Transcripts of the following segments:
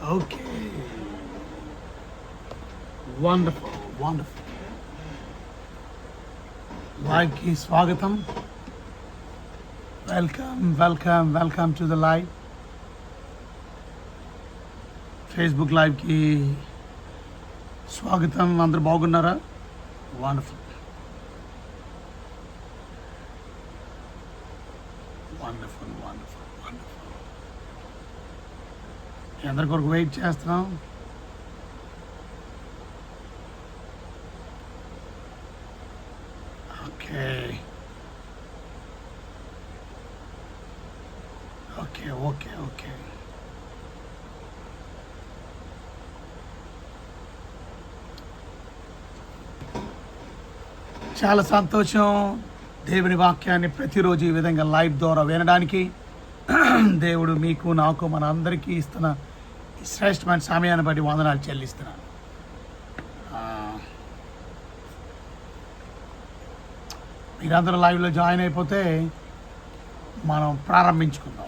Okay. Wonderful. Wonderful. లైవ్‌కి స్వాగతం. Welcome to the live. Facebook లైవ్‌కి స్వాగతం. అందరూ బాగున్నారా? వండర్ఫుల్. వండర్ఫుల్. వండర్ఫుల్. వండర్ఫుల్. అందరి కొరకు వెయిట్ చేస్తున్నాం. ఓకే. ఓకే. ఓకే. ఓకే. చాలా సంతోషం. దేవుని వాక్యాన్ని ప్రతిరోజు ఈ విధంగా లైవ్ ద్వారా వినడానికి దేవుడు మీకు, నాకు, మన అందరికీ ఇస్తున్న ఈ శ్రేష్టమైన సమయాన్ని బట్టి వందనాలు చెల్లిస్తున్నాను. మీరందరూ లైవ్లో జాయిన్ అయిపోతే మనం ప్రారంభించుకుందాం.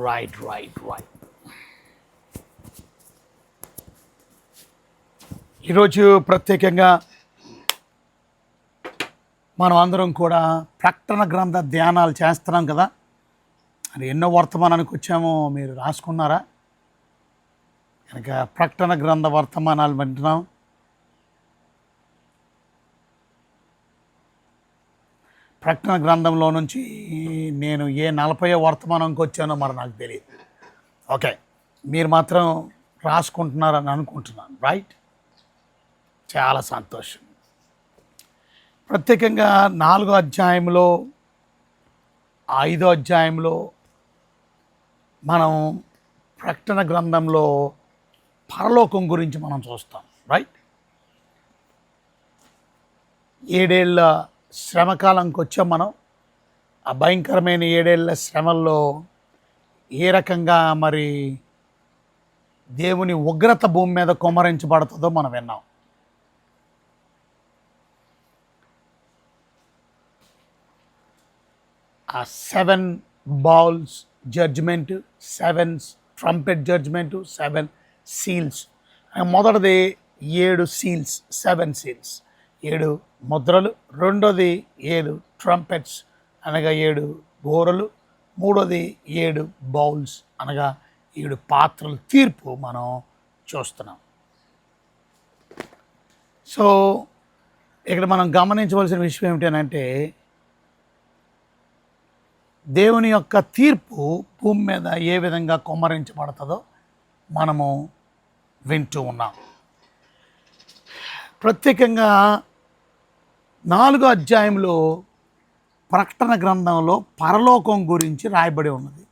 రైట్. రైట్. ఈరోజు ప్రత్యేకంగా మనం అందరం కూడా ప్రకటన గ్రంథ ధ్యానాలు చేస్తున్నాం కదా. అది ఎన్నో వర్తమానానికి వచ్చామో మీరు రాసుకున్నారా? కనుక ప్రకటన గ్రంథ వర్తమానాలు వింటున్నాం. ప్రకటన గ్రంథంలో నుంచి నేను ఏ 40వ వర్తమానంకి వచ్చానో మరి నాకు తెలియదు. ఓకే, మీరు మాత్రం రాసుకుంటున్నారని అనుకుంటున్నాను. రైట్, చాలా సంతోషం. ప్రత్యేకంగా 4వ అధ్యాయంలో 5వ అధ్యాయంలో మనం ప్రకటన గ్రంథంలో పరలోకం గురించి మనం చూస్తాం. రైట్, 7 ఏళ్ళ శ్రమకాలంకి వచ్చాం మనం. ఆ భయంకరమైన 7 ఏళ్ళ శ్రమల్లో ఏ రకంగా మరి దేవుని ఉగ్రత భూమి మీద కుమ్మరించబడుతుందో మనం విన్నాం. ఆ 7 bowls judgment, 7 trumpet judgment, 7 seals. మొదటిది 7 సీల్స్, 7 సీల్స్, 7 ముద్రలు. రెండోది 7 ట్రంపెట్స్ అనగా 7 బోరలు. మూడోది 7 బౌల్స్ అనగా 7 పాత్రలు. తీర్పు మనం చూస్తున్నాం. సో ఇక్కడ మనం గమనించవలసిన విషయం ఏమిటంటే దేవుని యొక్క తీర్పు భూమి మీద ఏ విధంగా కుమ్మరించబడుతుందో మనము వింటూ ఉన్నాం. ప్రత్యేకంగా 4వ అధ్యాయంలో ప్రకటన గ్రంథంలో పరలోకం గురించి రాయబడి ఉన్నది.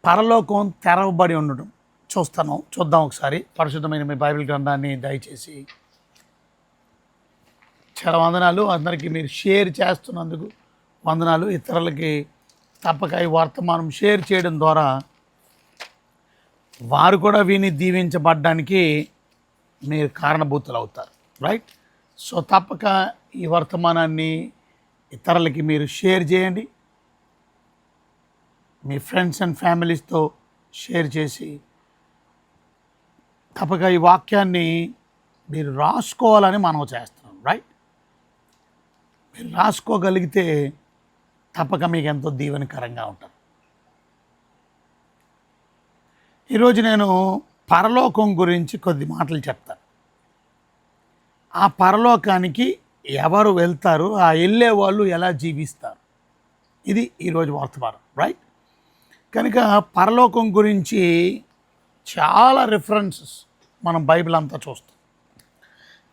పరలోకం తెరవబడి ఉండడం చూద్దాం ఒకసారి. పరిశుద్ధమైన మీ బైబిల్ గ్రంథాన్ని దయచేసి. చాలా వందనాలు అందరికీ, మీరు షేర్ చేస్తున్నందుకు వందనాలు. ఇతరులకి తప్పక ఈ వర్తమానం షేర్ చేయడం ద్వారా వారు కూడా విని దీవించబడ్డానికి మీరు కారణభూతులు అవుతారు. రైట్, సో తప్పక ఈ వర్తమానాన్ని ఇతరులకి మీరు షేర్ చేయండి. మీ ఫ్రెండ్స్ అండ్ ఫ్యామిలీస్తో షేర్ చేసి తప్పక ఈ వాక్యాన్ని మీరు రాసుకోవాలని మనం చేస్తున్నాం. రైట్, మీరు రాసుకోగలిగితే తప్పక మీకు ఎంతో దీవెనకరంగా ఉంటుంది. ఈరోజు నేను పరలోకం గురించి కొద్ది మాటలు చెప్తాను. ఆ పరలోకానికి ఎవరు వెళ్తారు, ఆ వెళ్ళే వాళ్ళు ఎలా జీవిస్తారు, ఇది ఈరోజు వర్తమానం. రైట్, కనుక పరలోకం గురించి చాలా రిఫరెన్సెస్ మనం బైబిల్ అంతా చూస్తాం.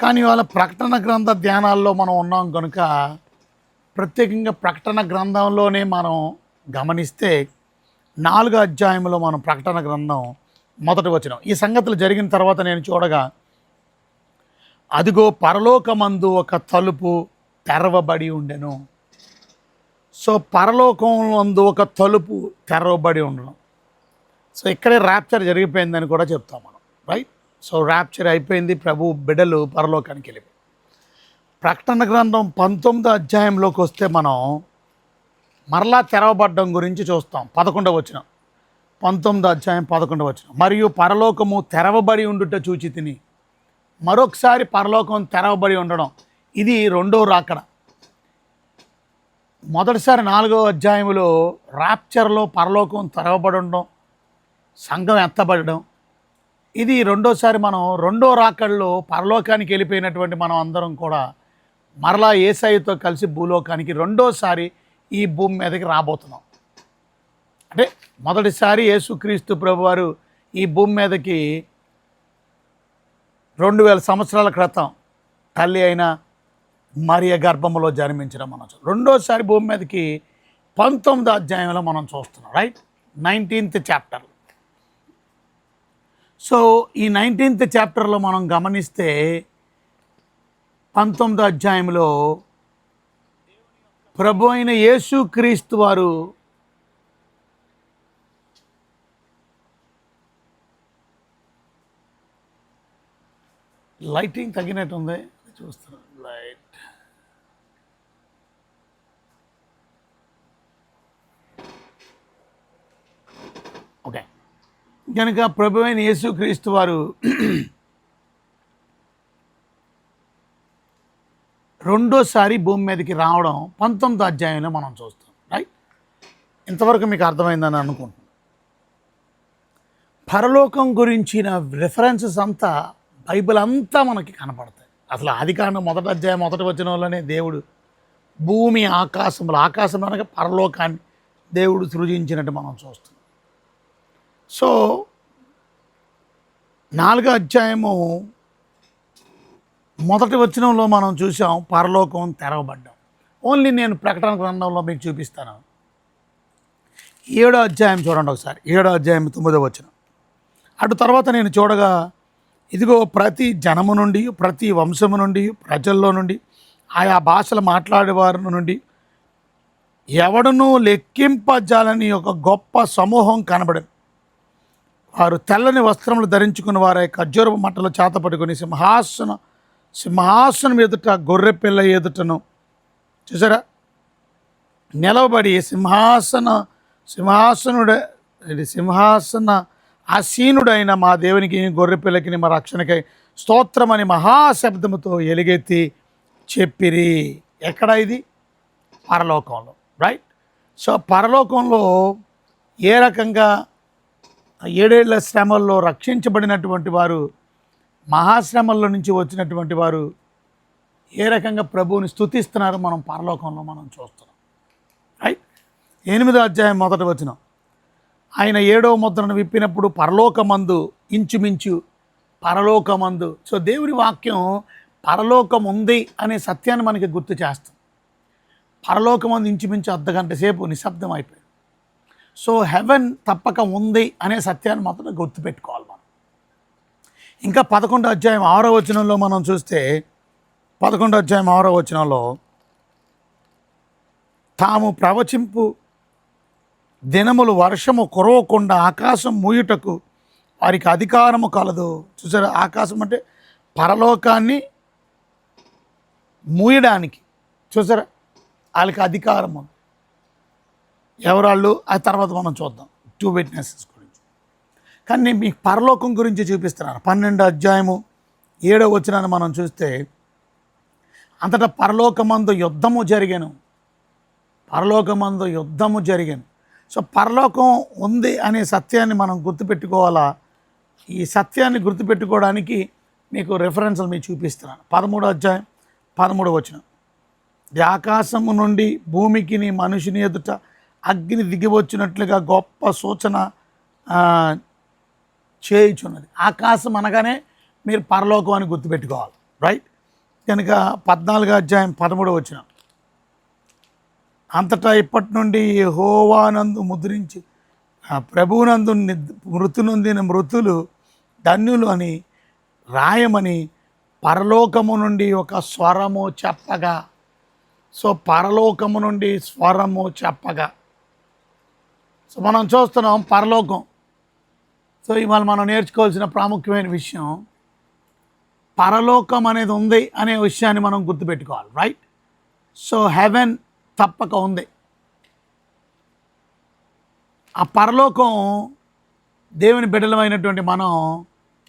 కానీ ఇవాళ ప్రకటన గ్రంథ ధ్యానాల్లో మనం ఉన్నాం కనుక ప్రత్యేకంగా ప్రకటన గ్రంథంలోనే మనం గమనిస్తే 4వ అధ్యాయంలో మనం ప్రకటన గ్రంథం మొదటి వచనం. ఈ సంగతులు జరిగిన తర్వాత నేను చూడగా అదిగో పరలోకమందు ఒక తలుపు తెరవబడి ఉండెను. సో పరలోకమందు ఒక తలుపు తెరవబడి ఉండడం. సో ఇక్కడే ర్యాప్చర్ జరిగిపోయిందని కూడా చెప్తాం మనం, రైట్? సో ర్యాప్చర్ అయిపోయింది, ప్రభు బిడ్డలు పరలోకానికి వెళ్ళిపోయి. ప్రకటన గ్రంథం 19వ అధ్యాయంలోకి వస్తే మనం మరలా తెరవబడ్డం గురించి చూస్తాం. 11వ వచనం, 19వ అధ్యాయం 11వ వచనం. మరియు పరలోకము తెరవబడి ఉండుట చూచి తిని. మరొకసారి పరలోకం తెరవబడి ఉండడం, ఇది రెండో రాకడ. మొదటిసారి 4వ అధ్యాయంలో ర్యాప్చర్లో పరలోకం తెరవబడి ఉండడం, సంఘం ఎత్తబడడం. ఇది రెండోసారి మనం రెండో రాకడలో పరలోకానికి వెళ్ళిపోయినటువంటి మనం అందరం కూడా మరలా యేసయ్యతో కలిసి భూలోకానికి రెండోసారి ఈ భూమి మీదకి రాబోతున్నాం. అంటే మొదటిసారి యేసుక్రీస్తు ప్రభువారు ఈ భూమి మీదకి 2000 సంవత్సరాల క్రితం తల్లి అయిన మరియ గర్భంలో జన్మించడం మనం రెండోసారి భూమి మీదకి 19వ అధ్యాయంలో మనం చూస్తున్నాం, రైట్? 19th chapter. సో ఈ 19th చాప్టర్లో మనం గమనిస్తే 19వ అధ్యాయంలో ప్రభు అయిన యేసుక్రీస్తు వారు లైటింగ్ తగ్గినట్టుంది, చూస్తున్నాం. Light okay. కనుక ప్రభు అయిన యేసుక్రీస్తు వారు రెండోసారి భూమి మీదకి రావడం 19వ అధ్యాయంలో మనం చూస్తాం, రైట్? ఇంతవరకు మీకు అర్థమైందని అనుకుంటున్నాను. పరలోకం గురించిన రిఫరెన్సెస్ అంతా బైబిల్ అంతా మనకి కనపడతాయి. అసలు ఆదికాండం 1వ అధ్యాయం 1వ వచనంలోనే దేవుడు భూమి ఆకాశంలో అనగా పరలోకాన్ని దేవుడు సృజించినట్టు మనం చూస్తున్నాం. సో 4వ అధ్యాయము 1వ వచనంలో మనం చూసాం పరలోకం తెరవబడ్డాం. ఓన్లీ నేను ప్రకటన గ్రంథంలో మీకు చూపిస్తాను. 7వ అధ్యాయం చూడండి ఒకసారి. 7వ అధ్యాయం 9వ వచనం. అటు తర్వాత నేను చూడగా ఇదిగో ప్రతి జనము నుండి, ప్రతి వంశము నుండి, ప్రజల్లో నుండి, ఆయా భాషలు మాట్లాడేవారి నుండి ఎవడనూ లెక్కింపజాలని ఒక గొప్ప సమూహం కనబడింది. వారు తెల్లని వస్త్రములు ధరించుకున్న వారి ఖర్జూరపు మట్టలు చేత పట్టుకుని సింహాసనం ఎదుట గొర్రెపిల్ల ఎదుటను చూసారా నిలవబడి సింహాసన ఆసీనుడైన మా దేవునికి గొర్రెపిల్లకి మా రక్షణకై స్తోత్రమని మహాశబ్దముతో ఎలుగెత్తి చెప్పిరి. ఎక్కడ ఇది? పరలోకంలో, రైట్? సో పరలోకంలో ఏ రకంగా 7 ఏళ్ల శ్రమల్లో రక్షించబడినటువంటి వారు, మహాశ్రమల్లో నుంచి వచ్చినటువంటి వారు ఏ రకంగా ప్రభువుని స్తుతిస్తున్నారో మనం పరలోకంలో మనం చూస్తున్నాం, రైట్? 8వ అధ్యాయం 1వ వచనం. ఆయన 7వ ముద్రను విప్పినప్పుడు పరలోకమందు, ఇంచుమించు పరలోకమందు. సో దేవుని వాక్యం పరలోకం ఉంది అనే సత్యాన్ని మనకి గుర్తు చేస్తుంది. పరలోకమందు ఇంచుమించు అర్ధగంట సేపు నిశ్శబ్దం అయిపోయింది. సో హెవెన్ తప్పక ఉంది అనే సత్యాన్ని మాత్రం గుర్తుపెట్టుకోవాలి మనం. ఇంకా 11వ అధ్యాయం 6వ వచనంలో మనం చూస్తే 11వ అధ్యాయం 6వ వచనంలో తాము ప్రవచింపు దినములు వర్షము కురవకుండా ఆకాశం మూయుటకు వారికి అధికారము కలదు. చూసారా, ఆకాశం అంటే పరలోకాన్ని మూయడానికి చూసారా వాళ్ళకి అధికారం ఉంది. ఎవరాళ్ళు ఆ తర్వాత మనం చూద్దాం 2 విట్నెసెస్ గురించి. కానీ నేను మీకు పరలోకం గురించి చూపిస్తున్నాను. 12వ అధ్యాయము 7వ వచనాన్ని మనం చూస్తే అంతటా పరలోకమందు యుద్ధము జరిగాను. సో పరలోకం ఉంది అనే సత్యాన్ని మనం గుర్తుపెట్టుకోవాలా. ఈ సత్యాన్ని గుర్తుపెట్టుకోవడానికి మీకు రెఫరెన్స్లు మీకు చూపిస్తున్నాను. 13వ అధ్యాయం 13వ వచనం. ఆకాశము నుండి భూమికి నీ మనుషుని ఎదుట అగ్ని దిగివచ్చినట్లుగా గొప్ప సూచన చేయుచున్నది. ఆకాశం అనగానే మీరు పరలోకం అని గుర్తుపెట్టుకోవాలి, రైట్? కనుక 14వ అధ్యాయం 13వ వచనం. అంతటా ఇప్పటి నుండి యెహోవానందు ముద్రించి ప్రభువునందు మృతి నొందిన మృతులు ధన్యులు అని రాయమని పరలోకము నుండి ఒక స్వరము చెప్పగా. సో పరలోకము నుండి స్వరము చెప్పగా. సో మనం చూస్తున్నాం పరలోకం. సో ఇవాళ మనం నేర్చుకోవాల్సిన ప్రాముఖ్యమైన విషయం, పరలోకం అనేది ఉంది అనే విషయాన్ని మనం గుర్తుపెట్టుకోవాలి, రైట్? సో హెవెన్ తప్పక ఉంది. ఆ పరలోకం దేవుని బిడ్డలమైనటువంటి మనం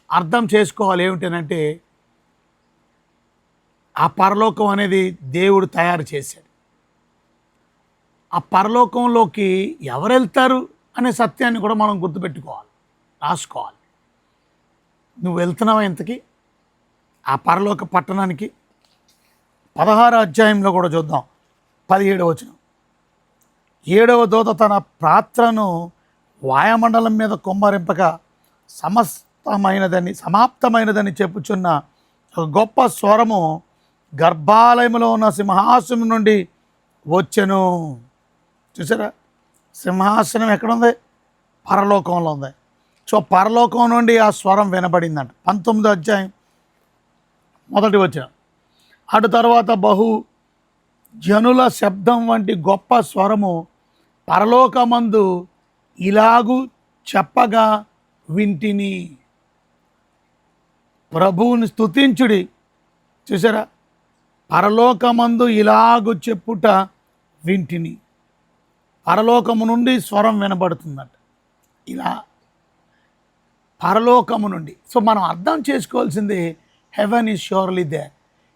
అర్థం చేసుకోవాలి. ఏమిటనంటే ఆ పరలోకం అనేది దేవుడు తయారు చేశాడు. ఆ పరలోకంలోకి ఎవరు వెళ్తారు అనే సత్యాన్ని కూడా మనం గుర్తుపెట్టుకోవాలి, రాసుకోవాలి. నువ్వు వెళ్తున్నావా ఇంతకీ ఆ పరలోక పట్టణానికి? 16వ అధ్యాయంలో కూడా చూద్దాం, 17వ వచనం. 7వ దూత తన పాత్రను వాయుమండలం మీద కుమ్మరింపగా సమాప్తమైనదని చెప్పుచున్న ఒక గొప్ప స్వరము గర్భాలయంలో ఉన్న సింహాసనం నుండి వచ్చెను. చూసారా, సింహాసనం ఎక్కడుంది? పరలోకంలో ఉంది. సో పరలోకం నుండి ఆ స్వరం వినబడిందంట. 19వ అధ్యాయం 1వ వచనం. అటు తర్వాత బహు జనుల శబ్దం వంటి గొప్ప స్వరము పరలోకమందు ఇలాగు చెప్పగా వింటిని, ప్రభువుని స్తుతించుడి. చూసారా, పరలోకమందు ఇలాగు చెప్పుట వింటిని. పరలోకము నుండి స్వరం వినబడుతుందట, ఇలా పరలోకము నుండి. సో మనం అర్థం చేసుకోవాల్సింది, heaven is surely there.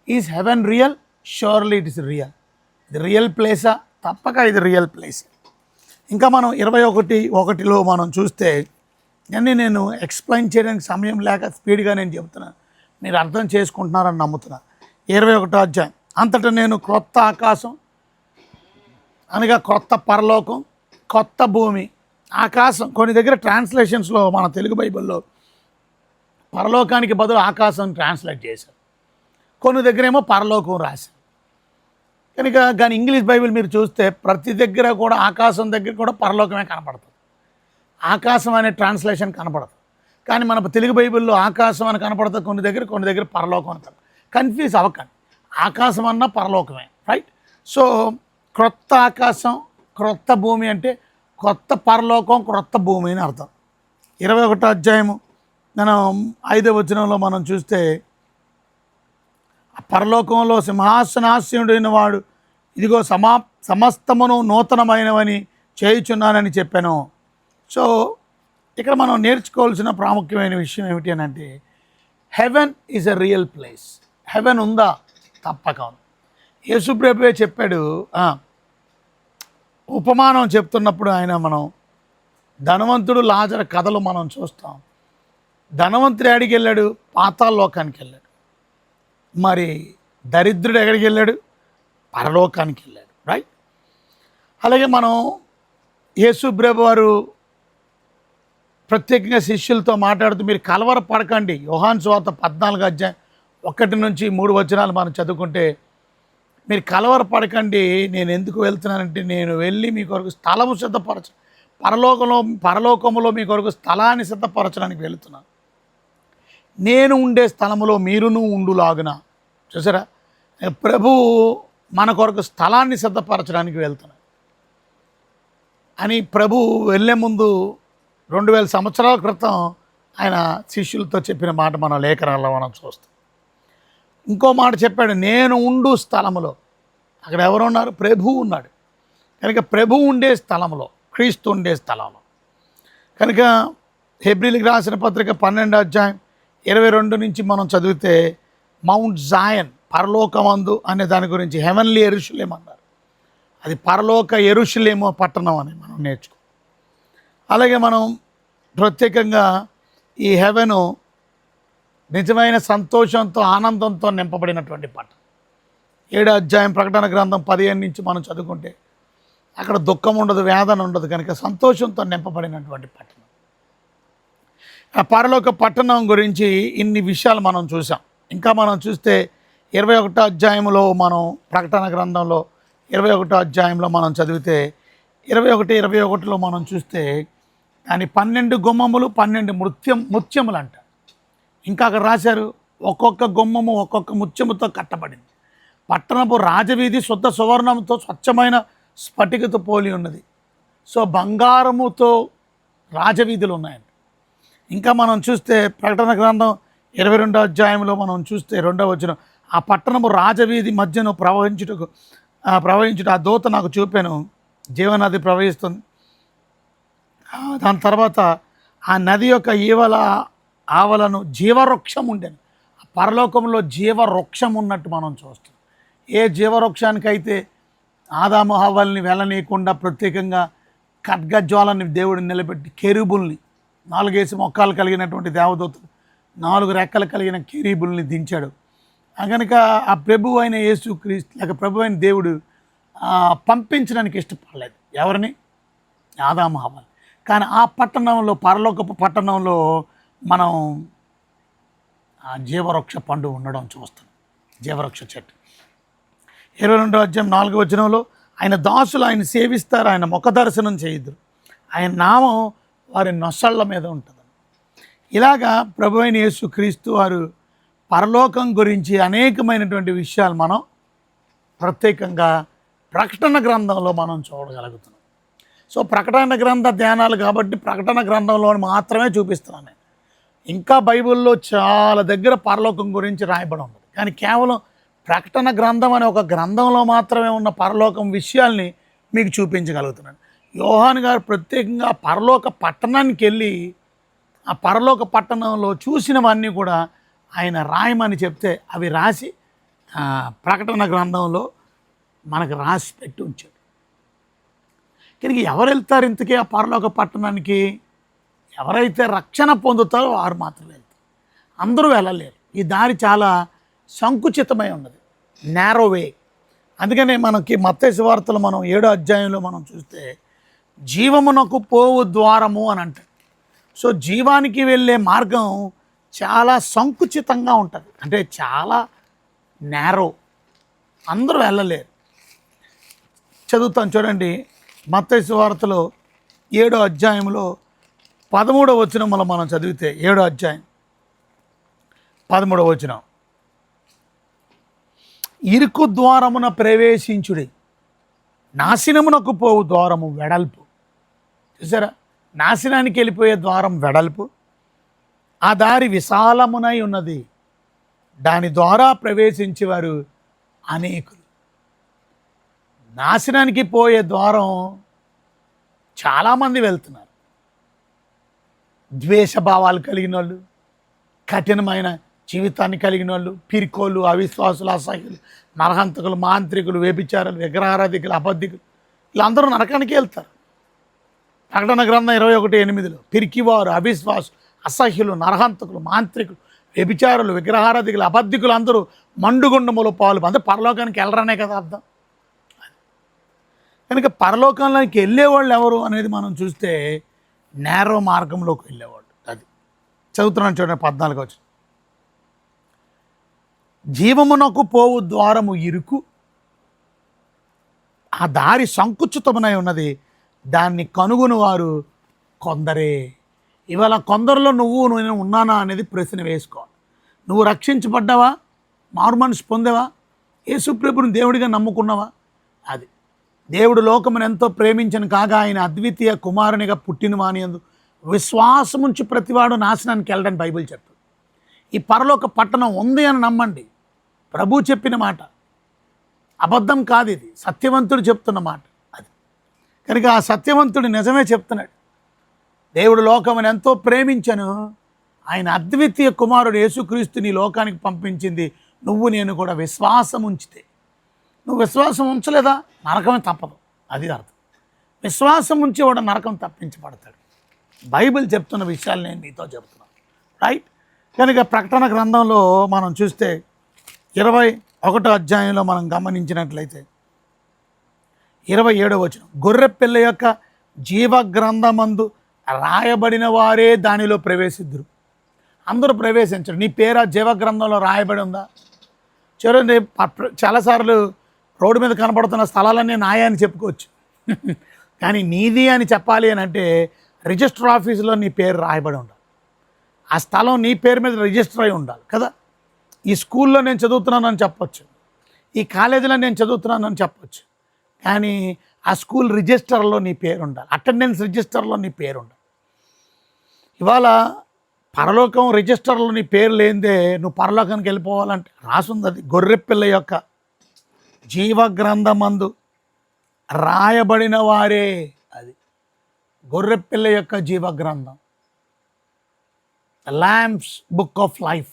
Is heaven real? Surely it is real. ఇది రియల్ ప్లేసా? తప్పక ఇది రియల్ ప్లేస్. ఇంకా మనం 21:1లో మనం చూస్తే, అన్నీ నేను ఎక్స్ప్లెయిన్ చేయడానికి సమయం లేక స్పీడ్గా నేను చెప్తున్నాను, మీరు అర్థం చేసుకుంటున్నారని నమ్ముతున్నా. 21వ అధ్యాయం. అంతటా నేను క్రొత్త ఆకాశం అనగా క్రొత్త పరలోకం, కొత్త భూమి. ఆకాశం కొన్ని దగ్గర ట్రాన్స్లేషన్స్లో, మన తెలుగు బైబిల్లో పరలోకానికి బదులు ఆకాశం ట్రాన్స్లేట్ చేశారు, కొన్ని దగ్గర ఏమో పరలోకం రాశారు. కానీ ఇంగ్లీష్ బైబిల్ మీరు చూస్తే ప్రతి దగ్గర కూడా ఆకాశం దగ్గర కూడా పరలోకమే కనపడుతుంది, ఆకాశం అనే ట్రాన్స్లేషన్ కనపడదు. కానీ మన తెలుగు బైబిల్లో ఆకాశం అని కనపడుతుంది కొన్ని దగ్గర పరలోకం అని. కన్ఫ్యూజ్ అవ్వకండి, ఆకాశం అన్నా పరలోకమే, రైట్? సో క్రొత్త ఆకాశం క్రొత్త భూమి అంటే కొత్త పరలోకం క్రొత్త భూమి అని అర్థం. 21వ అధ్యాయము మనం 5వ వచనంలో మనం చూస్తే, పరలోకంలో సింహాసనాసీనుడైన వాడు ఇదిగో సమస్తమును నూతనమైనవని చేయుచున్నానని చెప్పాను. సో ఇక్కడ మనం నేర్చుకోవాల్సిన ప్రాముఖ్యమైన విషయం ఏమిటి అని అంటే, heaven is a real place. Heaven ఉందా? తప్పక ఉంది. యేసుప్రభువే చెప్పాడు. ఉపమానం చెప్తున్నప్పుడు ఆయన, మనం ధనవంతుడు లాజరు కథలు మనం చూస్తాం. ధనవంతుడు ఎక్కడికి వెళ్ళాడు? పాతాళలోకానికి వెళ్ళాడు. మరి దరిద్రుడు ఎక్కడికి వెళ్ళాడు? పరలోకానికి వెళ్ళాడు, రైట్? అలాగే మనం యేసుప్రభు వారు ప్రత్యేకంగా శిష్యులతో మాట్లాడుతూ, మీరు కలవర పడకండి. యోహాను సువార్త 14వ అధ్యాయం 1-3 వచనాలు మనం చదువుకుంటే, మీరు కలవర పడకండి, నేను ఎందుకు వెళ్తున్నానంటే, నేను వెళ్ళి మీ కొరకు స్థలము పరలోకంలో మీ కొరకు స్థలాన్ని సిద్ధపరచడానికి వెళుతున్నాను. నేను ఉండే స్థలములో మీరును ఉండులాగున. చూసారా, ప్రభు మన కొరకు స్థలాన్ని సిద్ధపరచడానికి వెళ్తున్నాడు అని ప్రభు వెళ్ళే ముందు 2000 సంవత్సరాల క్రితం ఆయన శిష్యులతో చెప్పిన మాట మన లేఖనాల్లో మనం చూస్తాం. ఇంకో మాట చెప్పాడు, నేను ఉండు స్థలములో. అక్కడ ఎవరు ఉన్నారు? ప్రభు ఉన్నాడు. కనుక ప్రభు ఉండే స్థలంలో, క్రీస్తు ఉండే స్థలంలో. కనుక హెబ్రీలకు రాసిన పత్రిక 12వ అధ్యాయం 22 నుంచి మనం చదివితే, మౌంట్ జాయన్ పరలోకమందు అనే దాని గురించి హెవెన్లీ యెరూషలేం అన్నారు. అది పరలోక యెరూషలేము పట్టణం అని మనం నేర్చుకో. అలాగే మనం ప్రత్యేకంగా ఈ హెవెను నిజమైన సంతోషంతో ఆనందంతో నింపబడినటువంటి పట్టణం. 7వ అధ్యాయం ప్రకటన గ్రంథం 15 నుంచి మనం చదువుకుంటే, అక్కడ దుఃఖం ఉండదు, వేదన ఉండదు, కనుక సంతోషంతో నింపబడినటువంటి పట్టణం. ఆ పరలోక పట్టణం గురించి ఇన్ని విషయాలు మనం చూసాం. ఇంకా మనం చూస్తే 21వ అధ్యాయంలో, మనం ప్రకటన గ్రంథంలో 21వ అధ్యాయంలో మనం చదివితే 21:21లో మనం చూస్తే, దాని 12 గుమ్మములు 12 ముత్యములు అంట. ఇంకా అక్కడ రాశారు, ఒక్కొక్క గుమ్మము ఒక్కొక్క ముత్యముతో కట్టబడింది. పట్టణపు రాజవీధి శుద్ధ సువర్ణంతో స్వచ్ఛమైన స్ఫటికతో పోలి ఉన్నది. సో బంగారముతో రాజవీధులు ఉన్నాయండి. ఇంకా మనం చూస్తే ప్రకటన గ్రంథం 22వ అధ్యాయంలో మనం చూస్తే 2వ వచనం, ఆ పట్టణము రాజవీధి మధ్యను ప్రవహించుట ఆ దూత నాకు చూపాను. జీవనది ప్రవహిస్తుంది. దాని తర్వాత ఆ నది యొక్క ఆవలను జీవవృక్షం ఉండేది. పరలోకంలో జీవవృక్షం ఉన్నట్టు మనం చూస్తాం. ఏ జీవవృక్షానికైతే ఆదాము హవ్వల్ని వెళ్ళనీయకుండా ప్రత్యేకంగా ఖడ్గజ్వాలని దేవుడు నిలబెట్టి కెరూబుల్ని 4 మొక్కలు కలిగినటువంటి దేవదూతలు 4 రెక్కలు కలిగిన కెరూబుల్ని దించాడు. కనుక ఆ ప్రభు అయిన యేసుక్రీస్తు లేక ప్రభు అయిన దేవుడు పంపించడానికి ఇష్టపడలేదు ఎవరిని, ఆదాము హవ్వల్ని. కానీ ఆ పట్టణంలో, పరలోకపు పట్టణంలో మనం ఆ జీవవృక్ష పండు ఉండడం చూస్తాం. జీవవృక్ష చెట్టు 22వ అధ్యాయం 4వ వచనంలో, ఆయన దాసులు ఆయన సేవిస్తారు, ఆయన ముఖ దర్శనం చేయదురు, ఆయన నామం వారి నొసళ్ళ మీద ఉంటుంది. ఇలాగా ప్రభు అయిన యేసుక్రీస్తు వారు పరలోకం గురించి అనేకమైనటువంటి విషయాలు మనం ప్రత్యేకంగా ప్రకటన గ్రంథంలో మనం చూడగలుగుతున్నాం. సో ప్రకటన గ్రంథ ధ్యానాలు కాబట్టి ప్రకటన గ్రంథంలో మాత్రమే చూపిస్తున్నాను నేను. ఇంకా బైబిల్లో చాలా దగ్గర పరలోకం గురించి రాయబడి ఉంది. కానీ కేవలం ప్రకటన గ్రంథం అనే ఒక గ్రంథంలో మాత్రమే ఉన్న పరలోకం విషయాల్ని మీకు చూపించగలుగుతున్నాను. యోహాను గారు ప్రత్యేకంగా పరలోక పట్టణానికి వెళ్ళి ఆ పరలోక పట్టణంలో చూసినవన్నీ కూడా ఆయన రాయమని చెప్తే అవి రాసి ప్రకటన గ్రంథంలో మనకు రాసి పెట్టి ఉంచాడు. కనుక ఎవరు వెళ్తారు ఇంతకీ ఆ పరలోక పట్టణానికి? ఎవరైతే రక్షణ పొందుతారో వారు మాత్రమే వెళ్తారు. అందరూ వెళ్ళలేరు. ఈ దారి చాలా సంకుచితమై ఉన్నది, నేరో వే. అందుకనే మనకి మత్తయి సువార్తలు మనం 7వ అధ్యాయంలో మనం చూస్తే జీవమునకు పోవు ద్వారము అని అంటారు. సో జీవానికి వెళ్ళే మార్గం చాలా సంకుచితంగా ఉంటుంది, అంటే చాలా నేరో, అందరూ వెళ్ళలేరు. చదువుతాను చూడండి, మత్తయి సువార్తలో 7వ అధ్యాయంలో 13వ వచనంలో మనం చదివితే 7వ అధ్యాయం 13వ వచనం, ఇరుకు ద్వారమున ప్రవేశించుడి, నాశనమునకు పోవు ద్వారము వెడల్పు. చూసారా, నాశనానికి వెళ్ళిపోయే ద్వారం వెడల్పు, ఆ దారి విశాలమునై ఉన్నది, దాని ద్వారా ప్రవేశించేవారు అనేకులు. నాశనానికి పోయే ద్వారం చాలామంది వెళ్తున్నారు. ద్వేషభావాలు కలిగిన వాళ్ళు, కఠినమైన జీవితాన్ని కలిగిన వాళ్ళు, పిరికోళ్ళు, అవిశ్వాసులు, అసహ్యులు, నరహంతకులు, మాంత్రికులు, వ్యభిచారులు, విగ్రహారాధికులు, అబద్ధికులు, వీళ్ళందరూ నరకానికి వెళ్తారు. ప్రకటన గ్రంథం 21:8 పిరికివారు, అవిశ్వాసు, అసహ్యులు, నరహంతకులు, మాంత్రికులు, వ్యభిచారులు, విగ్రహారాధికులు, అబద్ధికులు అందరూ మండుగుండములో పాలు. అంటే పరలోకానికి వెళ్ళరనే కదా అర్థం. కనుక పరలోకంలోకి వెళ్ళేవాళ్ళు ఎవరు అనేది మనం చూస్తే నేరో మార్గంలోకి వెళ్ళేవాళ్ళు. అది చదువుతున్నాను చూడండి, 14వ వచనం, జీవమునకు పోవు ద్వారము ఇరుకు, ఆ దారి సంకుచితమునై ఉన్నది, దాన్ని కనుగొని వారు కొందరే. ఇవాళ కొందరిలో నేను ఉన్నానా అనేది ప్రశ్న వేసుకోవాలి. నువ్వు రక్షించబడ్డావా? మారు మనసు పొందావా? యేసుప్రభుని దేవుడిగా నమ్ముకున్నావా? అది దేవుడు లోకమును ఎంతో ప్రేమించను కాగా ఆయన అద్వితీయ కుమారునిగా పుట్టిన వానియందు విశ్వాసముంచి ప్రతివాడు నాశనానికి వెళ్ళడానికి బైబిల్ చెప్తుంది. ఈ పరలోక పట్టణం ఉంది అని నమ్మండి. ప్రభు చెప్పిన మాట, అబద్ధం కాదు, ఇది సత్యవంతుడు చెప్తున్న మాట. అది కనుక ఆ సత్యవంతుడు నిజమే చెప్తున్నాడు. దేవుడు లోకమును ఎంతో ప్రేమించను, ఆయన అద్వితీయ కుమారుడు యేసుక్రీస్తుని లోకానికి పంపించింది నువ్వు నేను కూడా విశ్వాసం ఉంచితే. నువ్వు విశ్వాసం ఉంచలేదా నరకమే తప్పదు, అది అర్థం. విశ్వాసం ఉంచేవాడు నరకం తప్పించబడతాడు. బైబిల్ చెప్తున్న విషయాలు నేను మీతో చెప్తున్నాను, రైట్? కనుక ప్రకటన గ్రంథంలో మనం చూస్తే 21వ అధ్యాయంలో మనం గమనించినట్లయితే 27వ వచనం, గొర్రె పిల్ల యొక్క జీవ గ్రంథమందు రాయబడిన వారే దానిలో ప్రవేశిద్దురు. అందరూ ప్రవేశించరు. నీ పేరు ఆ జీవ గ్రంథంలో రాయబడి ఉందా? చూడండి, చాలాసార్లు రోడ్డు మీద కనపడుతున్న స్థలాలన్నీ నాయే అని చెప్పుకోవచ్చు, కానీ నీది అని చెప్పాలి అని అంటే రిజిస్టర్ ఆఫీసులో నీ పేరు రాయబడి ఉండాలి. ఆ స్థలం నీ పేరు మీద రిజిస్టర్ అయి ఉండాలి కదా. ఈ స్కూల్లో నేను చదువుతున్నానని చెప్పొచ్చు, ఈ కాలేజీలో నేను చదువుతున్నానని చెప్పొచ్చు, కానీ ఆ స్కూల్ రిజిస్టర్లో నీ పేరు ఉండాలి, అటెండెన్స్ రిజిస్టర్లో నీ పేరు ఉండాలి. ఇవాళ పరలోకం రిజిస్టర్లో నీ పేరు లేనిదే నువ్వు పరలోకానికి వెళ్ళిపోవాలంటే రాసుంది. అది గొర్రెపిల్ల యొక్క జీవగ్రంథమందు రాయబడిన వారే. అది గొర్రెపిల్ల యొక్క జీవగ్రంథం, ల్యాంబ్స్ బుక్ ఆఫ్ లైఫ్.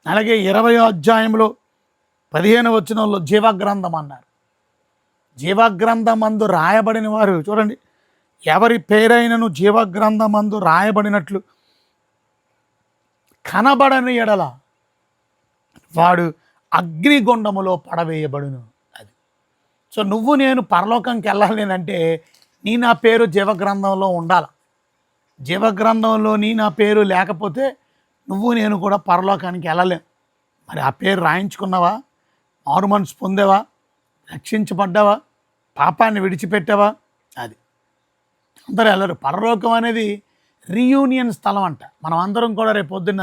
అలాగే 20వ అధ్యాయంలో 15వ వచనంలో జీవగ్రంథం అన్నారు. జీవగ్రంథమందు రాయబడిన వారు చూడండి, ఎవరి పేరైనను జీవగ్రంథమందు రాయబడినట్లు కనబడని ఎడల వాడు అగ్నిగుండములో పడవేయబడును. అది సో నువ్వు నేను పరలోకంకి వెళ్ళాలేనంటే నా పేరు జీవగ్రంథంలో ఉండాలి. జీవగ్రంథంలో నా పేరు లేకపోతే నువ్వు నేను కూడా పరలోకానికి వెళ్ళలేం. మరి ఆ పేరు రాయించుకున్నావా? మారు మనసు పొందావా? రక్షించబడ్డావా? పాపాన్ని విడిచిపెట్టావా? అది అందరూ వెళ్ళరు. పరలోకం అనేది రీయూనియన్ స్థలం అంట. మనం అందరం కూడా రేపు పొద్దున్న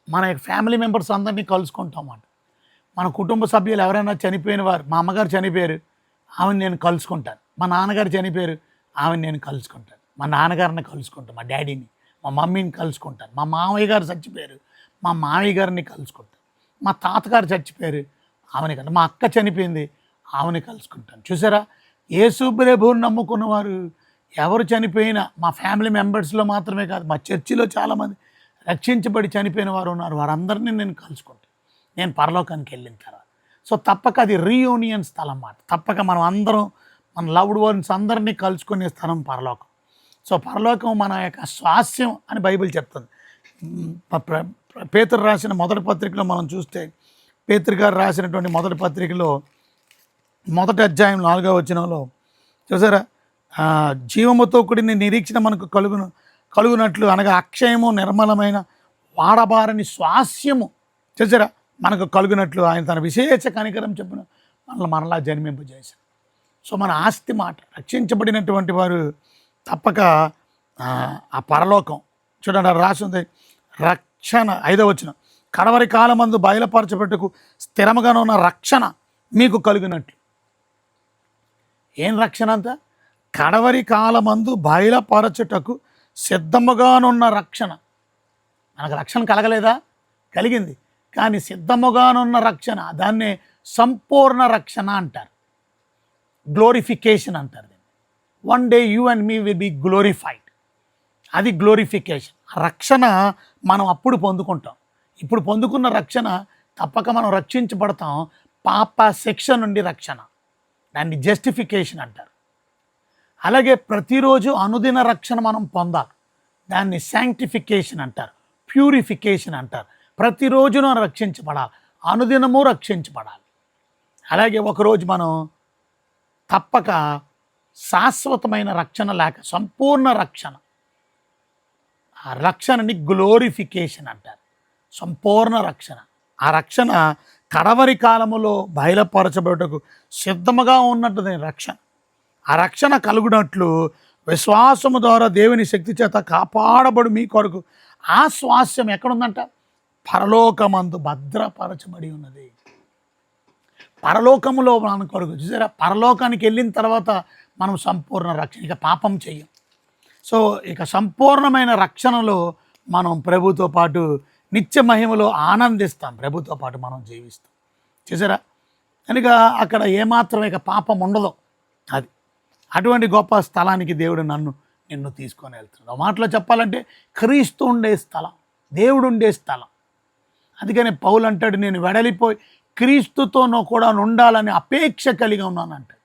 మన ఫ్యామిలీ మెంబర్స్ అందరినీ కలుసుకుంటాం అంట. మన కుటుంబ సభ్యులు ఎవరైనా చనిపోయిన వారు, మా అమ్మగారు చనిపోయారు, ఆమెను నేను కలుసుకుంటాను. మా నాన్నగారు చనిపోయారు, ఆమెను నేను కలుసుకుంటాను. మా నాన్నగారిని కలుసుకుంటాను, మా డాడీని, మా మమ్మీని కలుసుకుంటాను. మా మామయ్య గారు చచ్చిపోయారు, మా మామయ్య గారిని కలుసుకుంటాను. మా తాతగారు చచ్చిపోయారు, ఆమెని మా అక్క చనిపోయింది, ఆమెని కలుసుకుంటాను. చూసారా, యేసు ప్రభువుని నమ్ముకున్న వారు ఎవరు చనిపోయినా మా ఫ్యామిలీ మెంబర్స్లో మాత్రమే కాదు, మా చర్చిలో చాలామంది రక్షించబడి చనిపోయిన వారు ఉన్నారు. వారందరినీ నేను కలుసుకుంటాను నేను పరలోకానికి వెళ్ళిన తర్వాత. సో తప్పక అది రీయూనియన్ స్థలం మాట. తప్పక మనం అందరం మన లవ్డ్ వన్స్ అందరినీ కలుసుకునే స్థలం పరలోకం. సో పరలోకం మన యొక్క స్వాస్యం అని బైబిల్ చెప్తుంది. పేతురు రాసిన మొదటి పత్రికలో మనం చూస్తే, పేతురు గారు రాసినటువంటి మొదటి పత్రికలో 1వ అధ్యాయం 4వ వచనంలో చూసారా, జీవముతో కూడిన నిరీక్షణ మనకు కలుగునట్లు అనగా అక్షయము నిర్మలమైన వాడబారని స్వాస్యము చూసారా మనకు కలుగునట్లు ఆయన తన విశేష కనికరం చెప్పిన మనలా జన్మింపజేశారు. సో మన ఆస్తి మాట. రక్షించబడినటువంటి వారు తప్పక ఆ పరలోకం చూడండి రాసింది. రక్షణ 5వ వచనం, కడవరి కాలమందు బయలుపరచబెట్టుకు స్థిరముగాను ఉన్న రక్షణ మీకు కలిగినట్లు. ఏం రక్షణ అంతా? కడవరి కాలమందు బయలుపరచుటకు సిద్ధముగానున్న రక్షణ. మనకు రక్షణ కలగలేదా? కలిగింది, కానీ సిద్ధముగానున్న రక్షణ, దాన్నే సంపూర్ణ రక్షణ అంటారు, గ్లోరిఫికేషన్ అంటారు. One day you and me will be glorified. అది గ్లోరిఫికేషన్. రక్షణ మనం అప్పుడు పొందుకుంటాం. ఇప్పుడు పొందుకున్న రక్షణ తప్పక మనం రక్షించబడతాం. పాప శిక్ష నుండి రక్షణ, దాన్ని జస్టిఫికేషన్ అంటారు. అలాగే ప్రతిరోజు అనుదిన రక్షణ మనం పొందాలి, దాన్ని శాంక్టిఫికేషన్ అంటారు, ప్యూరిఫికేషన్ అంటారు. ప్రతిరోజున రక్షించబడాలి, అనుదినము రక్షించబడాలి. అలాగే ఒకరోజు మనం తప్పక శాశ్వతమైన రక్షణ లేక సంపూర్ణ రక్షణ, ఆ రక్షణని గ్లోరిఫికేషన్ అంటారు, సంపూర్ణ రక్షణ. ఆ రక్షణ కడవరి కాలములో బయలుపరచబడుటకు సిద్ధముగా ఉన్నటువంటి రక్షణ. ఆ రక్షణ కలుగునట్లు విశ్వాసము ద్వారా దేవుని శక్తి చేత కాపాడబడు మీ కొరకు ఆ స్వాస్యం ఎక్కడుందంట? పరలోకమందు భద్రపరచబడి ఉన్నది. పరలోకములో మన కొరకు చూసారా, పరలోకానికి వెళ్ళిన తర్వాత మనం సంపూర్ణ రక్షణ, ఇక పాపం చెయ్యం. సో ఇక సంపూర్ణమైన రక్షణలో మనం ప్రభుతో పాటు నిత్య మహిమలో ఆనందిస్తాం, ప్రభుతో పాటు మనం జీవిస్తాం. చూసారా, కనుక అక్కడ ఏమాత్రం ఇక పాపం ఉండదు. అది అటువంటి గొప్ప స్థలానికి దేవుడు నిన్ను తీసుకొని వెళ్తున్నాడు. మాటలో చెప్పాలంటే క్రీస్తు ఉండే స్థలం, దేవుడు ఉండే స్థలం. అందుకని పౌలు అంటాడు, నేను వెడలిపోయి క్రీస్తుతో కూడా ఉండాలని అపేక్ష కలిగి ఉన్నానంటాడు.